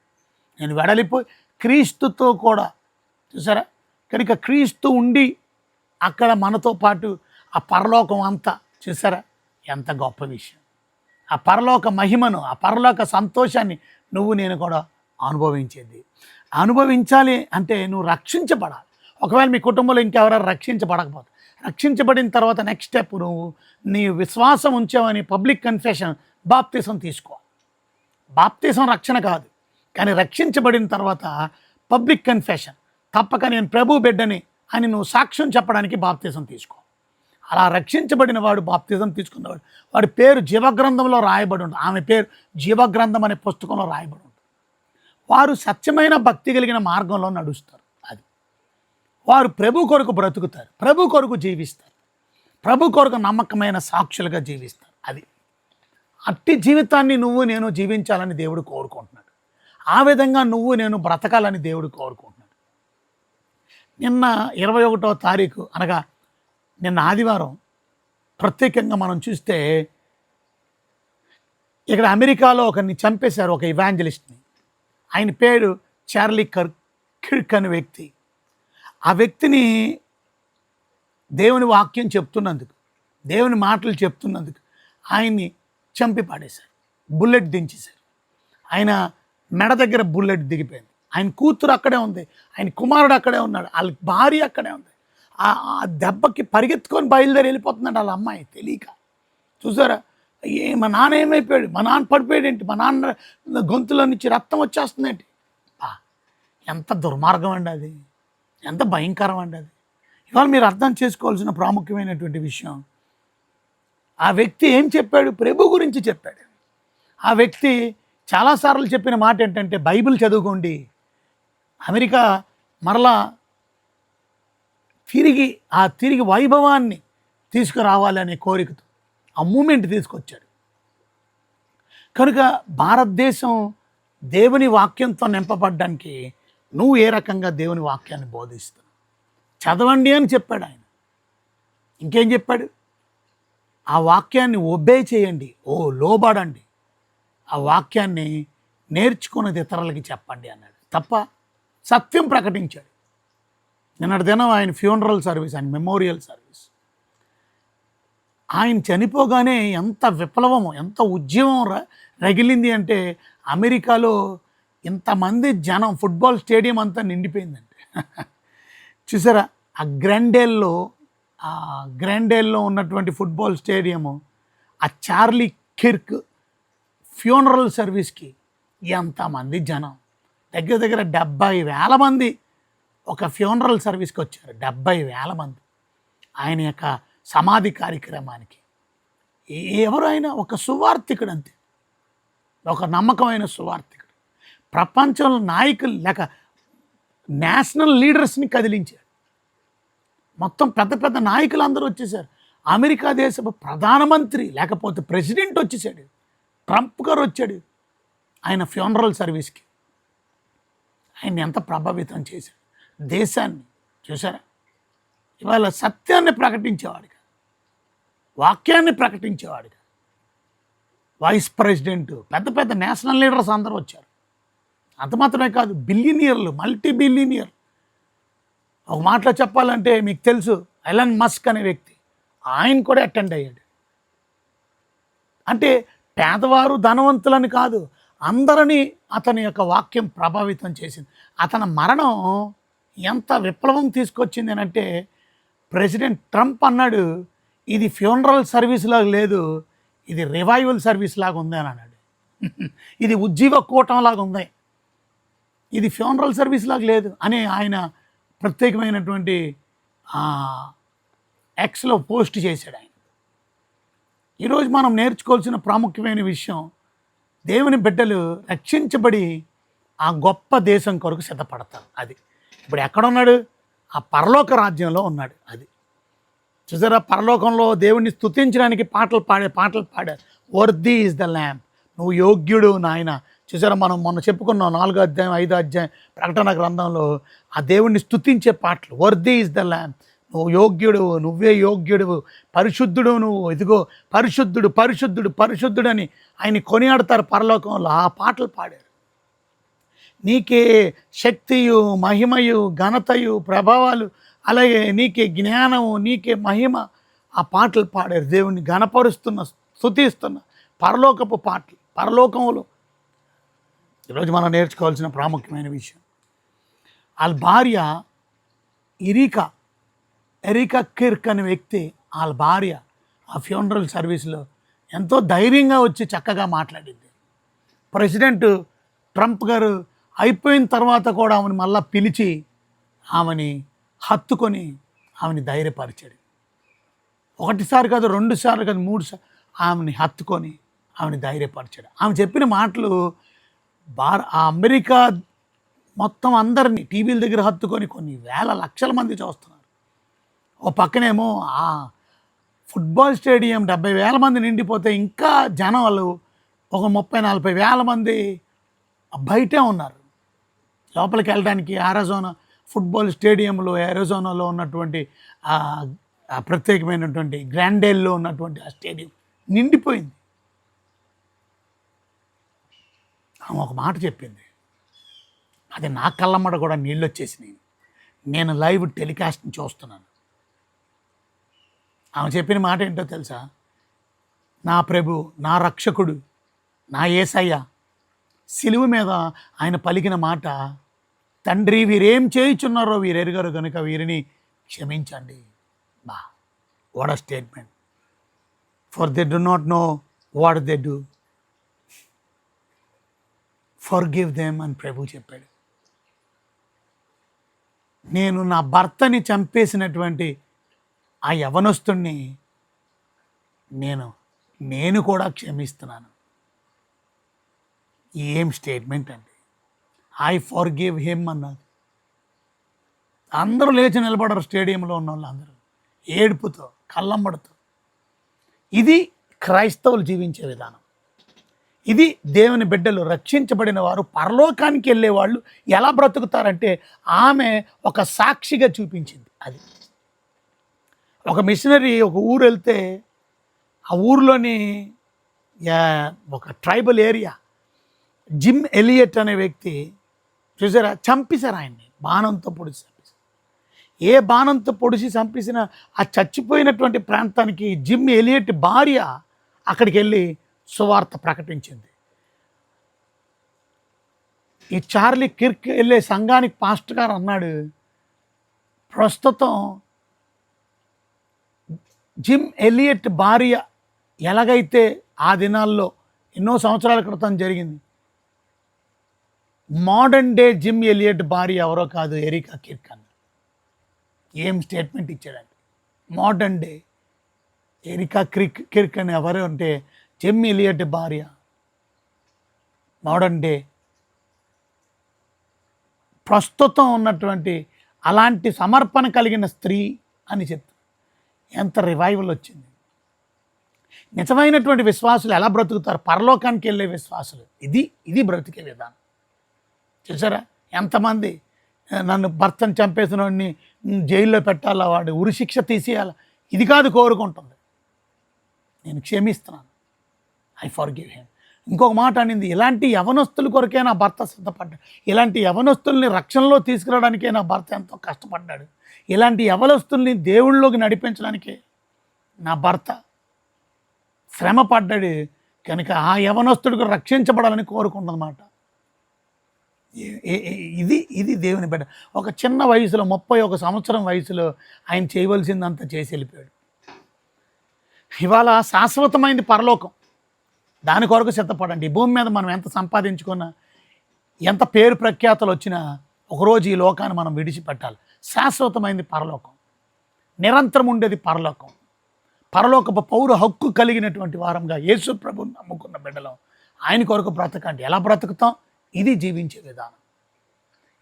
నేను వెడలిపోయి క్రీస్తుతో కూడా. చూసారా, కనుక క్రీస్తు ఉండి అక్కడ మనతో పాటు ఆ పరలోకం అంతా చూసారా ఎంత గొప్ప విషయం. ఆ పరలోక మహిమను, ఆ పరలోక సంతోషాన్ని నువ్వు నేను కూడా అనుభవించాలి అంటే నువ్వు రక్షించబడాలి. ఒకవేళ మీ కుటుంబంలో ఇంకెవరైనా రక్షించబడకపోతే, రక్షించబడిన తర్వాత నెక్స్ట్ స్టెప్ నువ్వు నీ విశ్వాసం ఉంచావని పబ్లిక్ కన్ఫెషన్, బాప్తిసం తీసుకోవాలి. బాప్తిసం రక్షణ కాదు, కానీ రక్షించబడిన తర్వాత పబ్లిక్ కన్ఫెషన్, తప్పక నేను ప్రభు బిడ్డని అని నువ్వు సాక్ష్యం చెప్పడానికి బాప్తిజం తీసుకో. అలా రక్షించబడిన వాడు, బాప్తిజం తీసుకున్నవాడు, వాడి పేరు జీవగ్రంథంలో రాయబడి ఉంటుంది. ఆమె పేరు జీవగ్రంథం అనే పుస్తకంలో రాయబడి ఉంటుంది. వారు సత్యమైన భక్తి కలిగిన మార్గంలో నడుస్తారు. అది వారు ప్రభు కొరకు బ్రతుకుతారు, ప్రభు కొరకు జీవిస్తారు, ప్రభు కొరకు నమ్మకమైన సాక్షులుగా జీవిస్తారు. అది అట్టి జీవితాన్ని నువ్వు నేను జీవించాలని దేవుడు కోరుకుంటున్నాడు. ఆ విధంగా నువ్వు నేను బ్రతకాలని దేవుడు కోరుకుంటున్నాడు. నిన్న 21వ తారీఖు అనగా నిన్న ఆదివారం ప్రత్యేకంగా మనం చూస్తే ఇక్కడ అమెరికాలో ఒకరిని చంపేశారు, ఒక ఇవాంజలిస్ట్ని. ఆయన పేరు చార్లీ కిర్క్ అనే వ్యక్తి. ఆ వ్యక్తిని దేవుని వాక్యం చెప్తున్నందుకు, దేవుని మాటలు చెప్తున్నందుకు ఆయన్ని చంపి పాడేశారు, బుల్లెట్ దించేశారు. ఆయన మెడ దగ్గర బుల్లెట్ దిగిపోయింది. ఆయన కూతురు అక్కడే ఉంది, ఆయన కుమారుడు అక్కడే ఉన్నాడు, వాళ్ళ భార్య అక్కడే ఉంది. ఆ దెబ్బకి పరిగెత్తుకొని బయలుదేరి వెళ్ళిపోతున్నాడు వాళ్ళ అమ్మాయి తెలియక. చూసారా, మా నాన్న ఏమైపోయాడు, మా నాన్న పడిపోయాడు ఏంటి, మా నాన్న గొంతులో నుంచి రక్తం వచ్చేస్తుందేంటి. ఎంత దుర్మార్గం అండి అది, ఎంత భయంకరం అండి అది. ఇవాళ మీరు అర్థం చేసుకోవాల్సిన ప్రాముఖ్యమైనటువంటి విషయం, ఆ వ్యక్తి ఏం చెప్పాడు, ప్రభు గురించి చెప్పాడు. ఆ వ్యక్తి చాలాసార్లు చెప్పిన మాట ఏంటంటే బైబిల్ చదువుకోండి, అమెరికా మరలా తిరిగి వైభవాన్ని తీసుకురావాలి అనే కోరికతో ఆ మూమెంట్ తీసుకొచ్చాడు. కనుక భారతదేశం దేవుని వాక్యంతో నింపబడ్డానికి నువ్వు ఏ రకంగా దేవుని వాక్యాన్ని బోధిస్తున్నావు, చదవండి అని చెప్పాడు ఆయన. ఇంకేం చెప్పాడు, ఆ వాక్యాన్ని ఒబే చేయండి, లోబడండి, ఆ వాక్యాన్ని నేర్చుకున్నది ఇతరులకి చెప్పండి అన్నాడు. తప్ప సత్యం ప్రకటించాడు. నిన్నటి దినం ఆయన ఫ్యూనరల్ సర్వీస్, ఆయన మెమోరియల్ సర్వీస్. ఆయన చనిపోగానే ఎంత విప్లవము, ఎంత ఉద్యమం రగిలింది అంటే అమెరికాలో ఇంతమంది జనం, ఫుట్బాల్ స్టేడియం అంతా నిండిపోయిందండి. చూసారా, ఆ గ్రాండేల్లో ఉన్నటువంటి ఫుట్బాల్ స్టేడియము ఆ చార్లీ కిర్క్ ఫ్యూనరల్ సర్వీస్కి ఎంతమంది జనం, దగ్గర 70,000 మంది ఒక ఫ్యూనరల్ సర్వీస్కి వచ్చారు. 70,000 మంది ఆయన యొక్క సమాధి కార్యక్రమానికి. ఎవరు ఆయన, ఒక సువార్థికుడు అంతే, ఒక నమ్మకమైన సువార్థికుడు. ప్రపంచంలో నాయకులు లేక నేషనల్ లీడర్స్ని కదిలించాడు. మొత్తం పెద్ద నాయకులు అందరూ వచ్చేసారు. అమెరికా దేశపు ప్రధానమంత్రి లేకపోతే ప్రెసిడెంట్ వచ్చేసాడు, ట్రంప్ గారు వచ్చాడు ఆయన ఫ్యూనరల్ సర్వీస్కి. ఆయన ఎంత ప్రభావితం చేశాడు దేశాన్ని. చూసారా, ఇవాళ సత్యాన్ని ప్రకటించేవాడుగా, వాక్యాన్ని ప్రకటించేవాడుగా వైస్ ప్రెసిడెంట్, పెద్ద నేషనల్ లీడర్స్ అందరూ వచ్చారు. అంత మాత్రమే కాదు, బిలియనియర్లు, మల్టీ బిలియనియర్. ఒక మాటలో చెప్పాలంటే మీకు తెలుసు, ఎలన్ మస్క్ అనే వ్యక్తి, ఆయన కూడా అటెండ్ అయ్యాడు. అంటే పేదవారు ధనవంతులని కాదు, అందరినీ అతని యొక్క వాక్యం ప్రభావితం చేసింది. అతని మరణం ఎంత విప్లవం తీసుకొచ్చింది అని అంటే, ప్రెసిడెంట్ ట్రంప్ అన్నాడు, ఇది ఫ్యూనరల్ సర్వీస్ లాగా లేదు, ఇది రివైవల్ సర్వీస్ లాగా ఉంది అని అన్నాడు. ఇది ఉజ్జీవ కూటం లాగా ఉంది, ఇది ఫ్యూనరల్ సర్వీస్ లాగా లేదు అని ఆయన ప్రత్యేకమైనటువంటి ఎక్స్లో పోస్ట్ చేశాడు ఆయన. ఈరోజు మనం నేర్చుకోవాల్సిన ప్రాముఖ్యమైన విషయం, దేవుని బిడ్డలు రక్షించబడి ఆ గొప్ప దేశం కొరకు సిద్ధపడతారు. అది ఇప్పుడు ఎక్కడున్నాడు, ఆ పరలోక రాజ్యంలో ఉన్నాడు. అది చూసారా, పరలోకంలో దేవుణ్ణి స్తుతించడానికి పాటలు పాడారు. వర్ది ఈజ్ ద ల్యాంప్, నువ్వు యోగ్యుడు నాయన. చూసారా, మనం మొన్న చెప్పుకున్నాం 4వ అధ్యాయం 5వ అధ్యాయం ప్రకటన గ్రంథంలో ఆ దేవుణ్ణి స్తుతించే పాటలు. వర్ది ఈజ్ ద ల్యాంప్, నువ్వు యోగ్యుడు, నువ్వే యోగ్యుడు, పరిశుద్ధుడు నువ్వు, ఇదిగో పరిశుద్ధుడు పరిశుద్ధుడు పరిశుద్ధుడు అని ఆయన కొనియాడతారు పరలోకంలో. ఆ పాటలు పాడారు. నీకే శక్తియు మహిమయు ఘనతయు ప్రభావాలు, అలాగే నీకే జ్ఞానము నీకే మహిమ, ఆ పాటలు పాడారు. దేవుణ్ణి ఘనపరుస్తున్న స్తుతిస్తున్న పరలోకపు పాటలు. పరలోకంలో ఈరోజు మనం నేర్చుకోవాల్సిన ప్రాముఖ్యమైన విషయం, వాళ్ళ భార్య ఎరికా కిర్క్ అనే వ్యక్తి, వాళ్ళ భార్య ఆ ఫ్యూనరల్ సర్వీస్లో ఎంతో ధైర్యంగా వచ్చి చక్కగా మాట్లాడింది. ప్రెసిడెంట్ ట్రంప్ గారు అయిపోయిన తర్వాత కూడా ఆమెను మళ్ళీ పిలిచి ఆమెని హత్తుకొని ఆమెని ధైర్యపరిచాడు. ఒకటిసారి కాదు, 2 సార్లు కాదు, 3 సార్లు ఆమెని హత్తుకొని ఆమెని ధైర్యపరిచాడు. ఆమె చెప్పిన మాటలు ఆ అమెరికా మొత్తం అందరినీ టీవీల దగ్గర హత్తుకొని కొన్ని వేల లక్షల మంది చూస్తున్నారు. ఓ పక్కనేమో ఆ ఫుట్బాల్ స్టేడియం 70,000 మంది నిండిపోతే ఇంకా జనాలు ఒక 30,000-40,000 మంది బయటే ఉన్నారు. లోపలికి వెళ్ళడానికి అరిజోనా ఫుట్బాల్ స్టేడియంలో, అరిజోనాలో ఉన్నటువంటి ఆ ప్రత్యేకమైనటువంటి గ్రాండేల్లో ఉన్నటువంటి ఆ స్టేడియం నిండిపోయింది. ఆమె ఒక మాట చెప్పింది, అది నా కళ్ళమ్మడ కూడా నీళ్ళు వచ్చేసినాయి. నేను లైవ్ టెలికాస్ట్ని చూస్తున్నాను. ఆమె చెప్పిన మాట ఏంటో తెలుసా? నా ప్రభు, నా రక్షకుడు, నా యేసయ్య సిలువ మీద ఆయన పలికిన మాట, తండ్రి వీరేం చేయుచున్నారో వీరెరుగరు కనుక వీరిని క్షమించండి. బా, what a statement! For they do not know what they do, forgive them అని ప్రభు చెప్పాడు. నేను నా భర్తని చంపేసినటువంటి ఆ యవనస్తుణ్ణి నేను కూడా క్షమిస్తున్నాను. ఏం స్టేట్మెంట్ అండి! ఐ ఫర్గివ్ హిమ్ అన్నది. అందరూ లేచి నిలబడరు, స్టేడియంలో ఉన్న వాళ్ళు అందరూ ఏడుపుతో, కళ్ళమ్మడితో. ఇది క్రైస్తవులు జీవించే విధానం. ఇది దేవుని బిడ్డలు, రక్షించబడిన వారు, పరలోకానికి వెళ్ళే వాళ్ళు ఎలా బ్రతుకుతారంటే ఆమె ఒక సాక్షిగా చూపించింది. అది ఒక మిషనరీ ఒక ఊరు వెళ్తే ఆ ఊరిలోని ఒక ట్రైబల్ ఏరియా జిమ్ ఎలియట్ అనే వ్యక్తి చూసారా, చంపేశారు ఆయన్ని, బాణంతో పొడిచి చంపేశారు. ఏ బాణంతో పొడిచి చంపేసిన ఆ చచ్చిపోయినటువంటి ప్రాంతానికి జిమ్ ఎలియట్ భార్య అక్కడికి వెళ్ళి సువార్త ప్రకటించింది. ఈ చార్లీ కిర్క్ వెళ్ళే సంఘానికి పాస్టర్ గారు అన్నాడు, ప్రస్తుతం జిమ్ ఎలియట్ భార్య ఎలాగైతే ఆ దినాల్లో ఎన్నో సంవత్సరాల క్రితం జరిగింది, మోడర్న్ డే జిమ్ ఎలియట్ భార్య ఎవరో కాదు, ఎరికా కిర్క్ అన్న. ఏం స్టేట్మెంట్ ఇచ్చాడండి! మోడర్న్ డే ఎరికా కిర్క్ అని ఎవరు అంటే జిమ్ ఎలియట్ భార్య, మోడర్న్ డే ప్రస్తుతం ఉన్నటువంటి అలాంటి సమర్పణ కలిగిన స్త్రీ అని చెప్తారు. ఎంత రివైవల్ వచ్చింది! నిజమైనటువంటి విశ్వాసులు ఎలా బ్రతుకుతారు? పరలోకానికి వెళ్ళే విశ్వాసులు. ఇది బ్రతికే విధానం. చూసారా, ఎంతమంది నన్ను భర్తను చంపేసిన వాడిని జైల్లో పెట్టాలా, వాడు ఉరిశిక్ష తీసేయాలా, ఇది కాదు కోరుకుంటుంది. నేను క్షమిస్తున్నాను, ఐ ఫర్గివ్ హిమ్. ఇంకొక మాట అనింది, ఇలాంటి యవనస్తుల కొరకే నా భర్త సిద్ధపడ్డాడు, ఇలాంటి యవనస్తుల్ని రక్షణలో తీసుకురావడానికే నా భర్త ఎంతో కష్టపడ్డాడు, ఇలాంటి యవనస్తుల్ని దేవుళ్ళలోకి నడిపించడానికే నా భర్త శ్రమ పడ్డాడు కనుక ఆ యవనస్తుడికి రక్షించబడాలని కోరుకుందన్నమాట. ఇది దేవుని బిడ్డ. ఒక చిన్న వయసులో 31 సంవత్సరం వయసులో ఆయన చేయవలసిందంతా చేసి వెళ్ళిపోయాడు. ఇవాళ శాశ్వతమైంది పరలోకం, దాని కొరకు సిద్ధపడండి. ఈ భూమి మీద మనం ఎంత సంపాదించుకున్నా, ఎంత పేరు ప్రఖ్యాతలు వచ్చినా ఒకరోజు ఈ లోకాన్ని మనం విడిచిపెట్టాలి. శాశ్వతమైంది పరలోకం, నిరంతరం ఉండేది పరలోకం. పరలోకపు పౌర హక్కు కలిగినటువంటి వారంగా యేసు ప్రభువుని నమ్ముకున్న బిడ్డలం ఆయన కొరకు బ్రతకండి. ఎలా బ్రతుకుతాం? ఇది జీవించే విధానం.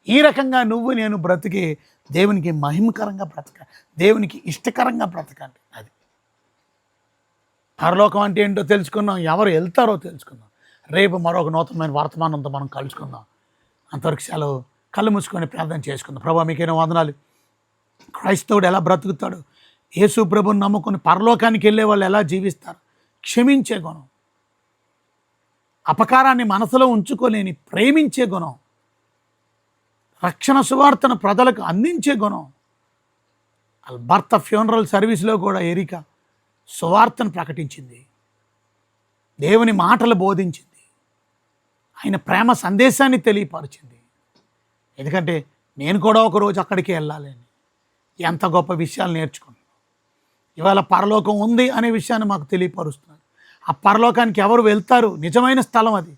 ఈ రకంగా నువ్వు నేను బ్రతికి దేవునికి మహిమకరంగా బ్రతకండి, దేవునికి ఇష్టకరంగా బ్రతకండి. అది పరలోకం అంటే ఏంటో తెలుసుకున్నాం, ఎవరు వెళ్తారో తెలుసుకుందాం. రేపు మరొక నూతనమైన వర్తమానంతో మనం కలుసుకుందాం. అంతవరకు సెలవు. కళ్ళు మూసుకొని ప్రార్థన చేసుకుందాం. ప్రభా, మీకైనా వందనాలు. క్రైస్తవుడు ఎలా బ్రతుకుతాడు, యేసు ప్రభువుని నమ్ముకొని పరలోకానికి వెళ్ళే వాళ్ళు ఎలా జీవిస్తారు, క్షమించే గుణం, అపకారాన్ని మనసులో ఉంచుకోలేని ప్రేమించే గుణం, రక్షణ సువార్తను ప్రజలకు అందించే గుణం. భర్త ఫ్యూనరల్ సర్వీస్లో కూడా ఎరికా సువార్తను ప్రకటించింది, దేవుని మాటలు బోధించింది, ఆయన ప్రేమ సందేశాన్ని తెలియపరిచింది. ఎందుకంటే నేను కూడా ఒకరోజు అక్కడికి వెళ్ళాలని ఎంత గొప్ప విషయాలు నేర్చుకున్నాను. ఇవాళ పరలోకం ఉంది అనే విషయాన్ని మాకు తెలియపరుస్తున్నారు. ఆ పరలోకానికి ఎవరు వెళ్తారు? నిజమైన స్థలం అది.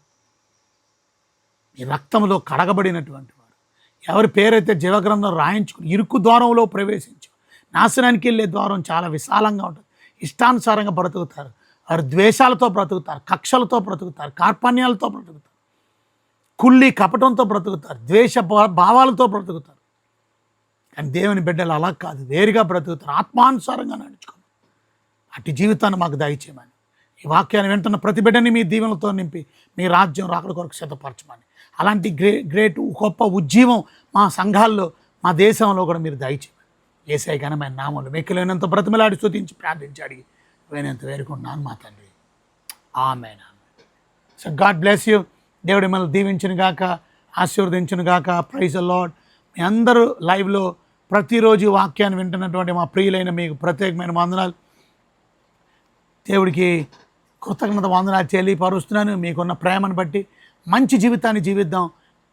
ఈ రక్తంలో కడగబడినటువంటి వారు, ఎవరి పేరైతే జీవగ్రంథం రాయించుకుని ఇరుకు ద్వారంలో ప్రవేశించు. నాశనానికి వెళ్ళే ద్వారం చాలా విశాలంగా ఉంటుంది. ఇష్టానుసారంగా బ్రతుకుతారు. వారు ద్వేషాలతో బ్రతుకుతారు, కక్షలతో బ్రతుకుతారు, కార్పణ్యాలతో బ్రతుకుతారు, కుళ్ళి కపటంతో బ్రతుకుతారు, ద్వేష భావాలతో బ్రతుకుతారు. కానీ దేవుని బిడ్డలు అలా కాదు, వేరుగా బ్రతుకుతారు, ఆత్మానుసారంగా నడుచుకోండి. అట్టి జీవితాన్ని మాకు దయచేయమని, ఈ వాక్యాన్ని వింటున్న ప్రతి బిడ్డని మీ దీవెనలతో నింపి మీ రాజ్యం రాకడ కొరకు సిద్ధపరచమని, అలాంటి గ్రేట్ గొప్ప ఉజ్జీవం మా సంఘాల్లో, మా దేశంలో కూడా మీరు దయచేయమని యేసయ్య ఘనమైన నామములో మిక్కిలినంత బ్రతిమలాడి స్తుతించి ప్రార్థించి అడిగి వినంత వేరుకుంటున్నాను మా తండ్రి. Amen. So God bless you. దేవుడు మిమ్మల్ని దీవించును గాక, ఆశీర్వదించును గాక. Praise the lord. మీ అందరూ లైవ్లో ప్రతిరోజు వాక్యాన్ని వింటున్నటువంటి మా ప్రియులైన మీకు ప్రత్యేకమైన వందనాలు. దేవుడికి కృతజ్ఞత వందనాలు తెలియపరుస్తున్నాను. మీకున్న ప్రేమను బట్టి మంచి జీవితాన్ని జీవిద్దాం,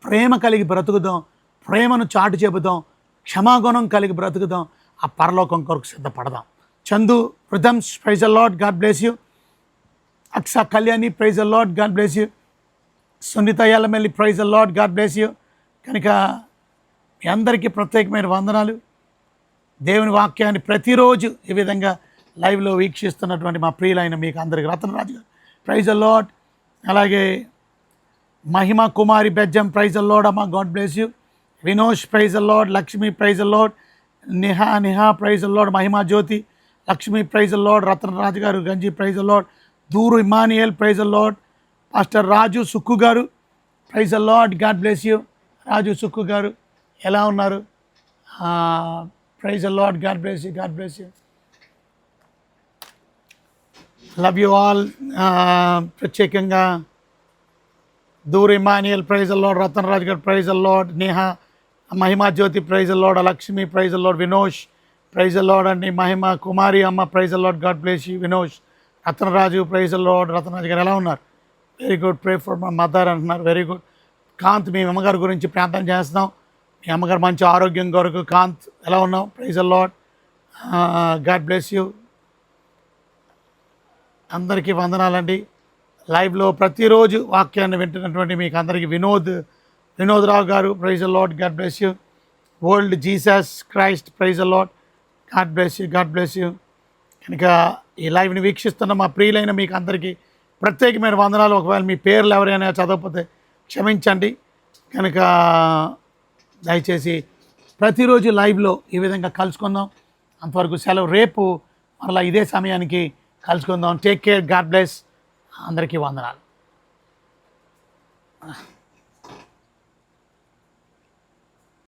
ప్రేమ కలిగి బ్రతుకుదాం, ప్రేమను చాటు చెబుదాం, క్షమాగుణం కలిగి బ్రతుకుదాం, ఆ పరలోకం కొరకు సిద్ధపడదాం. Chandu Prithams, praise the Lord, God bless you. Aksha Kalyani, praise the Lord, God bless you. Sunitha Ellamelli, praise the Lord, God bless you. కనుక మీ అందరికీ ప్రత్యేకమైన వందనాలు. దేవుని వాక్యాన్ని ప్రతిరోజు ఈ విధంగా లైవ్లో వీక్షిస్తున్నటువంటి మా ప్రియులైన మీకు అందరికీ రతనరాజు గారు, ప్రైజ్ ద లార్డ్. అలాగే Mahima Kumari Bejjam, praise the Lord అమ్మ, God bless you. Vinosh, praise the Lord. Lakshmi, praise the Lord. Niha, praise the Lord. Mahima Jyothi, Lakshmi, praise the Lord. రతనరాజు గారు, Ganji, praise the Lord. Duru Emmanuel, praise the Lord. Pastor Raju Sukku గారు, praise the Lord, God bless you. Raju Sukku గారు ఎలా ఉన్నారు? Praise the Lord, God bless you, God bless you. Love you all. ప్రత్యేకంగా దూర్ Emmanuel, praise the Lord. రతనరాజు garu, praise the Lord. Neha, Mahima Jyoti, praise the Lord. Lakshmi, praise the Lord. Vinosh, praise the Lord అండి. మహిమ కుమారి అమ్మ, praise the Lord, God bless you. Vinosh, Ratnaraju, praise the Lord. రతనరాజు garu ఎలా ఉన్నారు? Very good. Pray for my mother అంటున్నారు. Very good. Kanth, మీ అమ్మగారి గురించి ప్రార్థన చేస్తున్నాం. మీ అమ్మగారు మంచి ఆరోగ్యం కొరకు. కాంత్ ఎలా ఉన్నావు? Praise the Lord, God bless you. అందరికీ వందనాలండి. లైవ్లో ప్రతిరోజు వాక్యాన్ని వింటున్నటువంటి మీకు అందరికీ వినోద్ రావు గారు, praise the Lord, God bless you. World Jesus Christ, praise the Lord, God bless you, God bless you. కనుక ఈ లైవ్ని వీక్షిస్తున్న మా ప్రియులైన మీకు అందరికీ ప్రత్యేకమైన వందనాలు. ఒకవేళ మీ పేర్లు ఎవరైనా చదవకపోతే క్షమించండి. కనుక దయచేసి ప్రతిరోజు లైవ్లో ఈ విధంగా కలుసుకుందాం. అంతవరకు సెలవు. రేపు మరలా ఇదే సమయానికి కలుసుకుందాం. Take care, God bless. అందరికీ వందనాలు.